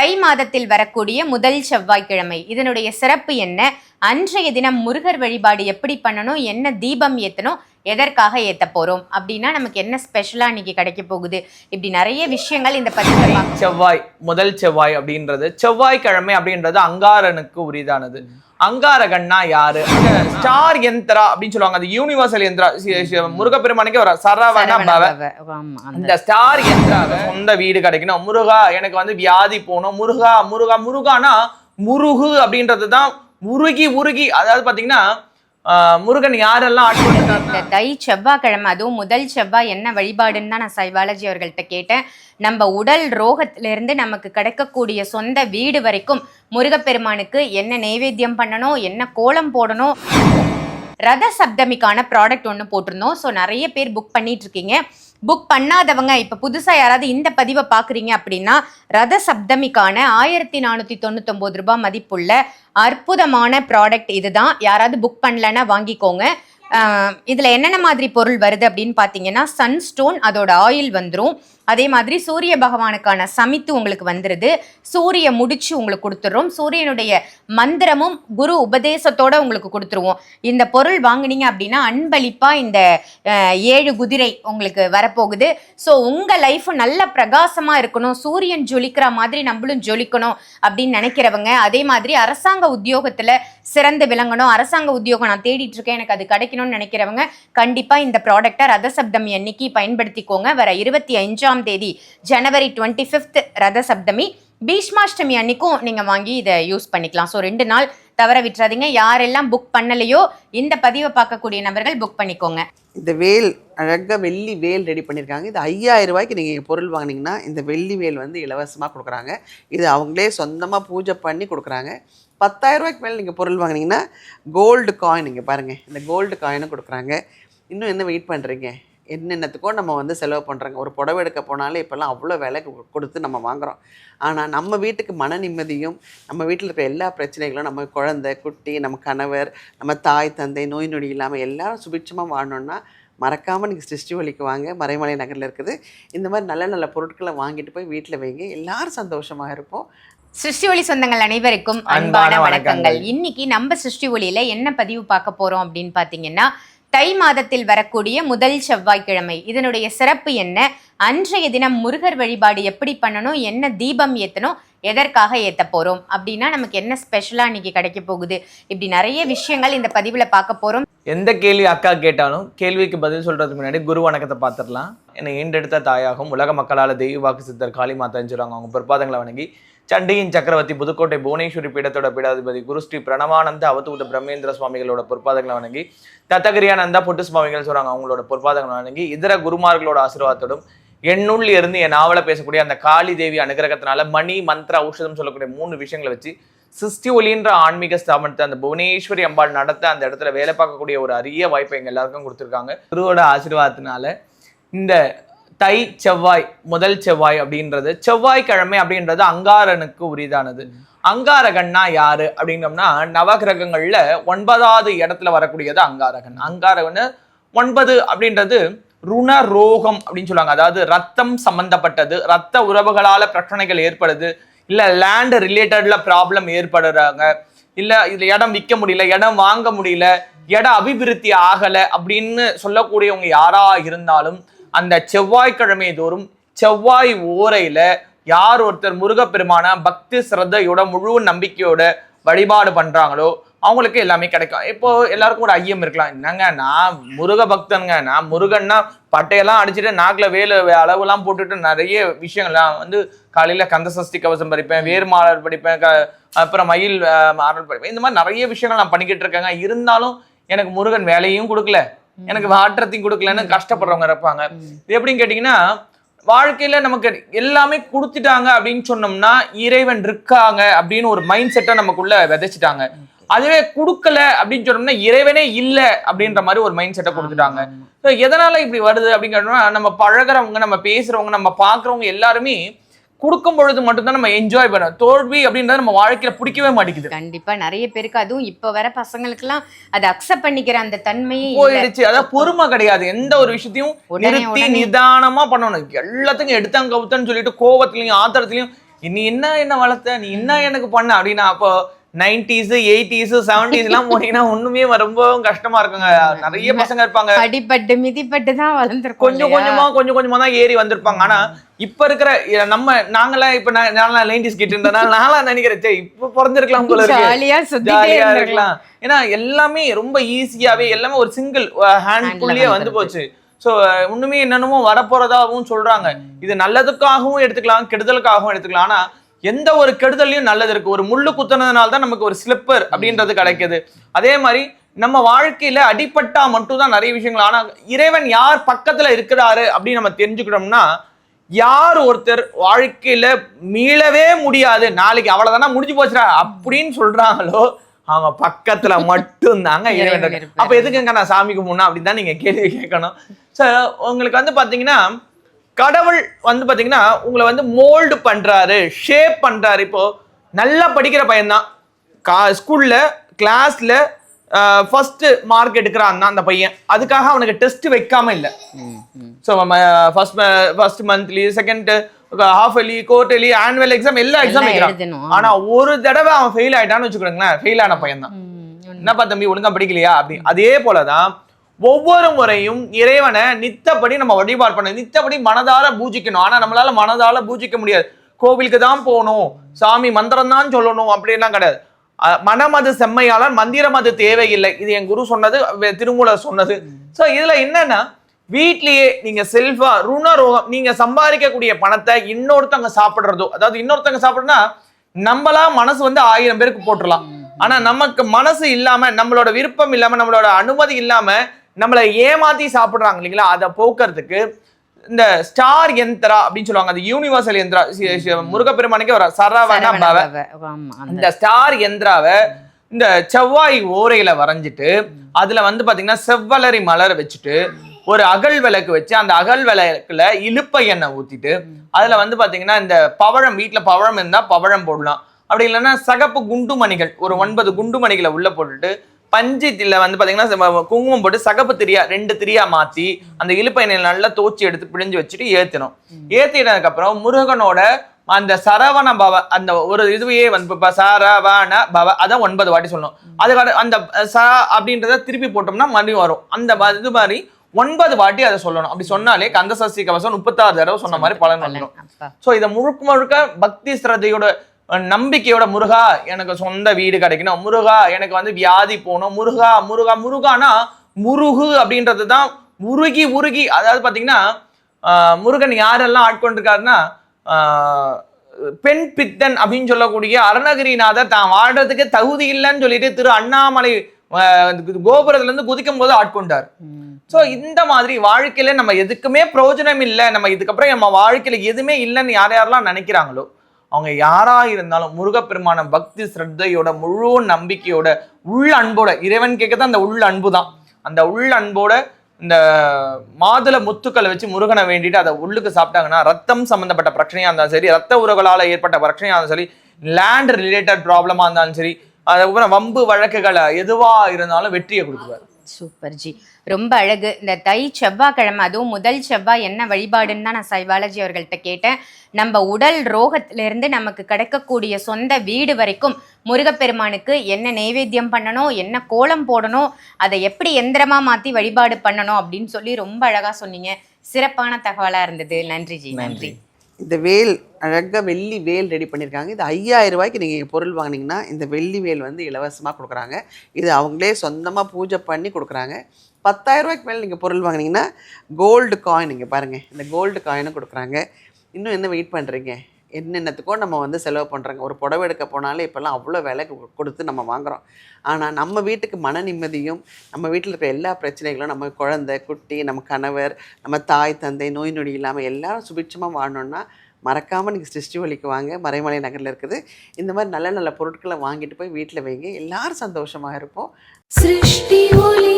தை மாதத்தில் வரக்கூடிய முதல் செவ்வாய்க்கிழமை. இதனுடைய சிறப்பு என்ன? அன்றைய தினம் முருகர் வழிபாடு எப்படி பண்ணணும், என்ன தீபம் ஏற்றணும், எதற்காக ஏற்ற போறோம் அப்படின்னா நமக்கு என்ன ஸ்பெஷலா இன்னைக்கு கிடைக்க போகுது, இப்படி நிறைய விஷயங்கள் இந்த பதிவு. செவ்வாய், முதல் செவ்வாய் அப்படின்றது, செவ்வாய்க்கிழமை அப்படின்றது அங்காரனுக்கு உரிதானது. அங்காரகன்னா யாரு? ஸ்டார் யந்திரா அப்படின்னு சொல்லுவாங்க. அது யூனிவர்சல் யந்திரா. முருகப்பெருமானுக்கே வர சரவண பவ. இந்த ஸ்டார் யந்திரா சொந்த வீடு கிடைக்கணும். முருகா எனக்கு வந்து வியாதி போகணும். முருகா முருகா முருகானா முருகு அப்படின்றதுதான் உருகி உருகி. அதாவது பாத்தீங்கன்னா முருகன் யாரெல்லாம் இந்த தை செவ்வாய்க்கிழமை, அதுவும் முதல் செவ்வாய், என்ன வழிபாடுன்னு தான் நான் சைவாலஜி அவர்கள்ட்ட கேட்டேன். நம்ம உடல் ரோகத்திலிருந்து நமக்கு கிடைக்கக்கூடிய சொந்த வீடு வரைக்கும் முருகப்பெருமானுக்கு என்ன நைவேத்தியம் பண்ணணும், என்ன கோலம் போடணும். ரத சப்தமிக்கான ப்ராடக்ட் ஒன்று போட்டிருந்தோம். ஸோ நிறைய பேர் புக் பண்ணிட்டு இருக்கீங்க. புக் பண்ணாதவங்க இப்போ புதுசாக யாராவது இந்த பதிவை பார்க்குறீங்க அப்படின்னா, ரத சப்தமிக்கான 1499 ரூபாய் மதிப்புள்ள அற்புதமான ப்ராடக்ட் இதுதான். யாராவது புக் பண்ணலன்னா வாங்கிக்கோங்க. இதில் என்னென்ன மாதிரி பொருள் வருது அப்படின்னு பார்த்தீங்கன்னா, சன்ஸ்டோன், அதோட ஆயில் வந்துடும். அதே மாதிரி சூரிய பகவானுக்கான சமித்து உங்களுக்கு வந்துடுது. சூரிய முடிச்சு உங்களுக்கு கொடுத்துட்றோம். சூரியனுடைய மந்திரமும் குரு உபதேசத்தோட உங்களுக்கு கொடுத்துருவோம். இந்த பொருள் வாங்கினீங்க அப்படின்னா அன்பளிப்பாக இந்த 7 குதிரை உங்களுக்கு வரப்போகுது. ஸோ உங்கள் லைஃப் நல்ல பிரகாசமாக இருக்கணும், சூரியன் ஜொலிக்கிற மாதிரி நம்மளும் ஜொலிக்கணும் அப்படின்னு நினைக்கிறவங்க, அதே மாதிரி அரசாங்க உத்தியோகத்தில் சிறந்து விளங்கணும், அரசாங்க உத்தியோகம் நான் தேடிட்டு இருக்கேன், எனக்கு அது கிடைக்கணும்னு நினைக்கிறவங்க கண்டிப்பாக இந்த ப்ராடக்டை ரதசப்தமி அன்னைக்கு பயன்படுத்திக்கோங்க. வர 25ஆம் தேதி ஜனவரி 25 ரத சப்தமி, பீஷ்மாஷ்டமி அன்னைக்கும் நீங்க வாங்கி இதை யூஸ் பண்ணிக்கலாம். ஸோ 2 நாள் தவற விட்டுறாதீங்க. யாரெல்லாம் புக் பண்ணலையோ இந்த பதிவை பார்க்கக்கூடிய நபர்கள் புக் பண்ணிக்கோங்க. இந்த வேல் அழகாக வெள்ளி வேல் ரெடி பண்ணியிருக்காங்க. இது 5000 ரூபாய்க்கு நீங்கள் பொருள் வாங்கினீங்கன்னா இந்த வெள்ளி வேல் வந்து இலவசமாக கொடுக்குறாங்க. இது அவங்களே சொந்தமாக பூஜை பண்ணி கொடுக்குறாங்க. 10,000 ரூபாய்க்கு மேலே நீங்கள் பொருள் வாங்கினீங்கன்னா கோல்டு காயின், நீங்கள் பாருங்கள், இந்த கோல்டு காயினும் கொடுக்குறாங்க. இன்னும் என்ன வெயிட் பண்ணுறீங்க? என்னென்னத்துக்கோ நம்ம வந்து செலவு பண்ணுறாங்க. ஒரு புடவை எடுக்க போனாலே இப்போல்லாம் அவ்வளோ விலை கொடுத்து நம்ம வாங்குகிறோம். ஆனால் நம்ம வீட்டுக்கு மன நிம்மதியும், நம்ம வீட்டில் இருக்கிற எல்லா பிரச்சனைகளும், நம்ம குழந்தை குட்டி, நம்ம கணவர், நம்ம தாய் தந்தை, நோய் நொடி இல்லாமல் எல்லாரும் சுபிட்சமாக வாழணுன்னா மறக்காமல் நீங்கள் சிருஷ்டிவலிக்கு வாங்க. மறைமலை நகரில் இருக்குது. இந்த மாதிரி நல்ல நல்ல பொருட்களை வாங்கிட்டு போய் வீட்டில் வைங்க. எல்லாரும் சந்தோஷமாக இருப்போம். சிருஷ்டி ஒளி சொந்தங்கள் அனைவருக்கும் அன்பான வணக்கங்கள். இன்னைக்கு நம்ம சிருஷ்டி ஒளியில என்ன பதிவு பார்க்க போறோம் அப்படின்னு பாத்தீங்கன்னா, தை மாதத்தில் வரக்கூடிய முதல் செவ்வாய்க்கிழமை. இதனுடைய சிறப்பு என்ன? அன்றைய தினம் முருகர் வழிபாடு எப்படி பண்ணணும், என்ன தீபம் ஏற்றணும், எதற்காக ஏற்ற போறோம் அப்படின்னா நமக்கு என்ன ஸ்பெஷலா இன்னைக்கு கிடைக்க போகுது, இப்படி நிறைய விஷயங்கள் இந்த பதிவுல பார்க்க போறோம். எந்த கேள்வி அக்கா கேட்டாலும் கேள்விக்கு பதில் சொல்றதுக்கு முன்னாடி குரு வணக்கத்தை பார்த்துடலாம். என்னை ஈண்டெடுத்த தாயாகும் உலக மக்களால் தெய்வ வாக்கு சித்தர் காளி மாதான்னு சொல்றாங்க. அவங்க பொற்பாதங்களை வணங்கி சண்டியின் சக்கரவர்த்தி புதுக்கோட்டை புவனேஸ்வரி பீடத்தோட பீடாதிபதி குரு ஸ்ரீ பிரணவானந்த அவதூத பிரம்மேந்திர சுவாமிகளோட பொற்பாதங்களை வணங்கி, தத்தகிரியானந்தா பொட்டு சுவாமிகள் சொல்றாங்க, அவங்களோட பொற்பாதங்களை வணங்கி, இதர குருமார்களோட ஆசீர்வாதத்தோடும் என்னுள் இருந்து என் நாவலை பேசக்கூடிய அந்த காளி தேவி அனுகிரகத்தினால மணி மந்திர ஔஷதம் சொல்லக்கூடிய 3 விஷயங்களை வச்சு சிருஷ்டி ஒளின்ற ஆன்மீக ஸ்தாபனத்தை அந்த புவனேஸ்வரி அம்பாள் நடத்த அந்த இடத்துல வேலை பார்க்கக்கூடிய ஒரு அரிய வாய்ப்பை எங்க எல்லாருக்கும் கொடுத்துருக்காங்க. குருவோட ஆசீர்வாதத்தினால இந்த தை செவ்வாய், முதல் செவ்வாய் அப்படின்றது, செவ்வாய்க்கிழமை அப்படின்றது அங்காரனுக்கு உரிதானது. அங்காரகன்னா யாரு அப்படின்னோம்னா, நவகிரகங்கள்ல 9வது இடத்துல வரக்கூடியது அங்காரகன். அங்காரகன் 9 அப்படின்றது ருண ரோகம் அப்படின்னு சொல்லுவாங்க. அதாவது ரத்தம் சம்பந்தப்பட்டது, ரத்த உறவுகளால பிரச்சனைகள் ஏற்படுது, இல்ல லேண்ட் ரிலேட்டட்ல ப்ராப்ளம் ஏற்படுறாங்க, இல்ல இதுல இடம் விற்க முடியல, இடம் வாங்க முடியல, இடம் அபிவிருத்தி ஆகல அப்படின்னு சொல்லக்கூடியவங்க யாரா இருந்தாலும் அந்த செவ்வாய்க்கிழமை தோறும் செவ்வாய் ஓரையில யார் ஒருத்தர் முருகப்பெருமான பக்தி சிரத்தையோட முழு நம்பிக்கையோட வழிபாடு பண்றாங்களோ அவங்களுக்கு எல்லாமே கிடைக்கும். இப்போ எல்லாருக்கும் ஒரு ஐயம் இருக்கலாம், என்னங்க நான் முருக பக்தனுங்க, நான் முருகன்னா பட்டையெல்லாம் அடிச்சுட்டு நாக்கில் அளவுலாம் போட்டுட்டு நிறைய விஷயங்கள்லாம் வந்து காலையில கந்த சஷ்டி கவசம் படிப்பேன், வேர்மாளர் படிப்பேன், அப்புறம் மயில் மாறல் படிப்பேன், இந்த மாதிரி நிறைய விஷயங்கள் நான் பண்ணிக்கிட்டு இருக்கேங்க. இருந்தாலும் எனக்கு முருகன் வேலையும் கொடுக்கல, எனக்கு மாற்றத்தையும் கொடுக்கலன்னு கஷ்டப்படுறவங்க இருப்பாங்க. இது எப்படின்னு கேட்டீங்கன்னா, வாழ்க்கையில நமக்கு எல்லாமே கொடுத்துட்டாங்க அப்படின்னு சொன்னோம்னா இறைவன் இருக்காங்க அப்படின்னு ஒரு மைண்ட் செட்டை நமக்குள்ள விதைச்சிட்டாங்க. அதுவே கொடுக்கல அப்படின்னு சொன்னோம்னா இறைவனே இல்லை அப்படின்ற மாதிரி ஒரு மைண்ட் செட்டை கொடுத்துட்டாங்க. எதனால இப்படி வருது அப்படின்னு கேட்டோம்னா, நம்ம பழகிறவங்க, நம்ம பேசுறவங்க, நம்ம பாக்குறவங்க எல்லாருமே கொடுக்கும் பொழுது மட்டும்தான் நம்ம என்ஜாய் பண்ணோம். தோல்வி அப்படின்றது நம்ம வாழ்க்கையில பிடிக்கவே மாட்டேங்குது. கண்டிப்பா நிறைய பேருக்கு, அதுவும் இப்ப வர பசங்களுக்கு எல்லாம் அதை அக்செப்ட் பண்ணிக்கிற அந்த தன்மையே போயிடுச்சு. அதாவது பொறுமை கிடையாது. எந்த ஒரு விஷயத்தையும் நிறுத்தி நிதானமா பண்ணணும். எல்லாத்துக்கும் எடுத்தாங்க கவுத்தன்னு சொல்லிட்டு கோவத்திலையும் ஆத்திரத்திலையும் நீ என்ன வளர்த்த, நீ என்ன எனக்கு பண்ண அப்படின்னா, அப்போ 90s 80s 70s எல்லாம் போனீங்கன்னா ஒண்ணுமே ரொம்பவும் கஷ்டமா இருக்குங்க. நிறைய பசங்க இருப்பாங்க, அடிபட்டு மிதிப்பட்டு தான் வளர்ந்துருக்கோம். கொஞ்சம் கொஞ்சமா தான் ஏறி வந்திருப்பாங்க. ஆனா இப்ப இருக்கிற நாங்கெல்லாம் இப்ப நான் 90s கிட்ட இருந்தனால நான் நினைக்கிறேன், சரி இப்ப பிறந்திருக்கலாம் போல இருக்கு, ஜாலியா இருக்கலாம். ஏன்னா எல்லாமே ரொம்ப ஈஸியாவே எல்லாமே ஒரு சிங்கிள் ஹேண்ட்குள்ளேயே வந்து போச்சு. ஸோ இன்னுமே என்னென்னமோ வரப்போறதாகவும் சொல்றாங்க. இது நல்லதுக்காகவும் எடுத்துக்கலாம், கெடுதலுக்காகவும் எடுத்துக்கலாம். ஆனா எந்த ஒரு கெடுதலையும் நல்லது இருக்கு. ஒரு முள்ளு குத்துனதுனால தான் நமக்கு ஒரு ஸ்லிப்பர் அப்படின்றது கிடைக்குது. அதே மாதிரி நம்ம வாழ்க்கையில அடிபட்டா மட்டும் தான் நிறைய விஷயங்கள். ஆனா இறைவன் யார் பக்கத்துல இருக்கிறாரு அப்படின்னு நம்ம தெரிஞ்சுக்கிட்டோம்னா, யார் ஒருத்தர் வாழ்க்கையில மீளவே முடியாது, நாளைக்கு அவ்வளவுதானா முடிஞ்சு போச்சுடா அப்படின்னு சொல்றாங்களோ அவங்க பக்கத்துல மட்டும் தாங்க இறைவன். அப்ப எதுக்குங்க நான் சாமி கும்பிடணும் அப்படின்னு தான் நீங்க கேள்வி கேட்கணும். ஸோ உங்களுக்கு வந்து பாத்தீங்கன்னா கடவுள் வந்து பாத்தீங்கன்னா உங்களை வந்து மோல்டு பண்றாரு, ஷேப் பண்றாரு. இப்போ நல்லா படிக்கிற பையன்தான், ஸ்கூல்ல கிளாஸ்ல ஃபர்ஸ்ட் மார்க் எடுக்கிறான் அந்த பையன், அதுக்காக அவனுக்கு டெஸ்ட் வைக்காம இல்லை. So first monthly, second half yearly, quarterly, annual exam எல்லா எக்ஸாம் வைக்கிறான். ஆனா ஒரு தடவை அவன் ஃபெயில் ஆயிட்டான்னு வச்சுக்கோங்களேன், ஃபெயில் ஆன பையன் தான். என்னப்பா தம்பி ஒழுங்கா படிக்கலையா அப்படி. அதே போலதான் ஒவ்வொரு முறையும் இறைவனை நித்தப்படி நம்ம வழிபாடு பண்ண, நித்தப்படி மனதார பூஜிக்கணும். ஆனா நம்மளால மனதால பூஜிக்க முடியாது. கோவிலுக்கு தான் போகணும், சாமி மந்திரம் தான் சொல்லணும் அப்படின்லாம் கிடையாது. மனமது செம்மையாளர் மந்திரம் அது தேவையில்லை. இது என் குரு சொன்னது, திருமூலர் சொன்னது. ஸோ இதுல என்னன்னா, வீட்லயே நீங்க செல்ஃபா ருணரோகம், நீங்க சம்பாதிக்கக்கூடிய பணத்தை இன்னொருத்தவங்க சாப்பிடுறதோ, அதாவது இன்னொருத்தவங்க சாப்பிடுறதுனா நம்மளா மனசு வந்து 1000 பேருக்கு போட்டுடலாம். ஆனா நமக்கு மனசு இல்லாம, நம்மளோட விருப்பம் இல்லாம, நம்மளோட அனுமதி இல்லாம நம்மளை ஏமாத்தி சாப்பிடுறாங்க இல்லைங்களா, அதை போக்குறதுக்கு இந்த ஸ்டார் யந்திரா அப்படின்னு சொல்லுவாங்க. அது யூனிவர்சல் யந்திரா, முருகப்பெருமானுக்கே வர சரவண பவ. இந்த ஸ்டார் யந்திராவை இந்த செவ்வாய் ஓரையில வரைஞ்சிட்டு அதுல வந்து பாத்தீங்கன்னா செவ்வலரி மலர் வச்சுட்டு ஒரு அகல் விளக்கு வச்சு அந்த அகல் விளக்குல இலுப்பை எண்ணெய் ஊத்திட்டு அதுல வந்து பாத்தீங்கன்னா இந்த பவழம், வீட்டுல பவழம் இருந்தா பவழம் போடலாம், அப்படி இல்லைன்னா சகப்பு குண்டுமணிகள் ஒரு 9 குண்டுமணிகளை உள்ள போட்டுட்டு பஞ்சில வந்து பாத்தீங்கன்னா குங்குமம் போட்டு சகப்பு திரியா 2 திரியா மாத்தி அந்த இலுப்பை எண்ணெய் நல்லா தோச்சி எடுத்து பிழிஞ்சு வச்சுட்டு ஏத்தணும். ஏத்தினதுக்கு அப்புறம் முருகனோட அந்த சரவண பவ அந்த ஒரு இதுவையே வந்து சரவண பவ அதான் 9 வாட்டி சொல்லணும். அதுக்கான அந்த ச அப்படின்றத திருப்பி போட்டோம்னா மறுபடியும் வரும். அந்த இது மாதிரி 9 வாட்டி அதை சொல்லணும். அப்படி சொன்னாலே கந்த சஷ்டி கவசம் 36 தடவை சொன்ன மாதிரி பலன் வந்துடும். ஸோ இதை முழுக்க பக்தி ஸ்ரத்தையோட நம்பிக்கையோட, முருகா எனக்கு சொந்த வீடு கிடைக்கணும், முருகா எனக்கு வந்து வியாதி போகணும், முருகா முருகா முருகானா முருகு அப்படின்றது தான் உருகி. அதாவது பாத்தீங்கன்னா முருகன் யாரெல்லாம் ஆட்கொண்டிருக்காருன்னா, பெண் பித்தன் அப்படின்னு சொல்லக்கூடிய அருணகிரிநாதர் தான் வாழ்றதுக்கு தகுதி இல்லைன்னு சொல்லிட்டு திரு அண்ணாமலை கோபுரத்துல இருந்து குதிக்கும் போது ஆட்கொண்டார். சோ இந்த மாதிரி வாழ்க்கையில நம்ம எதுக்குமே பிரயோஜனம் இல்லை, நம்ம இதுக்கப்புறம் நம்ம வாழ்க்கையில எதுவுமே இல்லைன்னு யாரெல்லாம் நினைக்கிறாங்களோ அவங்க யாரா இருந்தாலும் முருகப்பெருமான பக்தி ஸ்ரத்தையோட முழு நம்பிக்கையோட உள்ள அன்போட, இறைவன் கேட்கதான் அந்த உள்ள அன்பு தான், அந்த உள்ள அன்போட இந்த மாதுளை முத்துக்களை வச்சு முருகனை வேண்டிட்டு அதை உள்ளுக்கு சாப்பிட்டாங்கன்னா ரத்தம் சம்பந்தப்பட்ட பிரச்சனையா இருந்தாலும் சரி, ரத்த உறவுகளால ஏற்பட்ட பிரச்சனையா இருந்தாலும் சரி, லேண்ட் ரிலேட்டட் ப்ராப்ளமா இருந்தாலும் சரி, அதுக்கப்புறம் வம்பு வழக்குகளை எதுவா இருந்தாலும் வெற்றியை கொடுக்குவார். சூப்பர் ஜி, ரொம்ப அழகு. இந்த தை செவ்வாய்க்கிழமை அதுவும் முதல் செவ்வாய் என்ன வழிபாடுன்னு தான் நான் சைபாலஜி அவர்கள்ட்ட கேட்டேன். நம்ம உடல் ரோகத்திலிருந்து நமக்கு கிடைக்கக்கூடிய சொந்த வீடு வரைக்கும் முருகப்பெருமானுக்கு என்ன நைவேத்தியம் பண்ணணும், என்ன கோலம் போடணும், அதை எப்படி எந்திரமா மாத்தி வழிபாடு பண்ணணும் அப்படின்னு சொல்லி ரொம்ப அழகா சொன்னீங்க. சிறப்பான தகவலா இருந்தது. நன்றி ஜி. நன்றி. இந்த வேல் அழகாக வெள்ளி வேல் ரெடி பண்ணியிருக்காங்க. இது 5000 ரூபாய்க்கு நீங்கள் பொருள் வாங்கினீங்கன்னா இந்த வெள்ளி வேல் வந்து இலவசமாக கொடுக்குறாங்க. இது அவங்களே சொந்தமாக பூஜை பண்ணி கொடுக்குறாங்க. 10,000 ரூபாய்க்கு மேலே நீங்கள் பொருள் வாங்கினீங்கன்னா கோல்டு காயின், இங்கே பாருங்கள் இந்த கோல்டு காயினும் கொடுக்குறாங்க. இன்னும் என்ன வெயிட் பண்ணுறீங்க? என்னென்னத்துக்கோ நம்ம வந்து செலவு பண்ணுறாங்க. ஒரு புடவை எடுக்க போனாலே இப்போல்லாம் அவ்வளோ விலை கொடுத்து நம்ம வாங்குகிறோம். ஆனால் நம்ம வீட்டுக்கு மன நிம்மதியும், நம்ம வீட்டில் இருக்கிற எல்லா பிரச்சனைகளும், நம்ம குழந்தை குட்டி, நம்ம கணவர், நம்ம தாய் தந்தை, நோய் நொடி இல்லாமல் எல்லாரும் சுபிட்சமாக வாழணுன்னா மறக்காமல் நீங்கள் சிருஷ்டிவலிக்கு வாங்க. மறைமலை நகரில் இருக்குது. இந்த மாதிரி நல்ல நல்ல பொருட்களை வாங்கிட்டு போய் வீட்டில் வைங்க. எல்லாரும் சந்தோஷமாக இருப்போம். சிருஷ்டி ஒலி.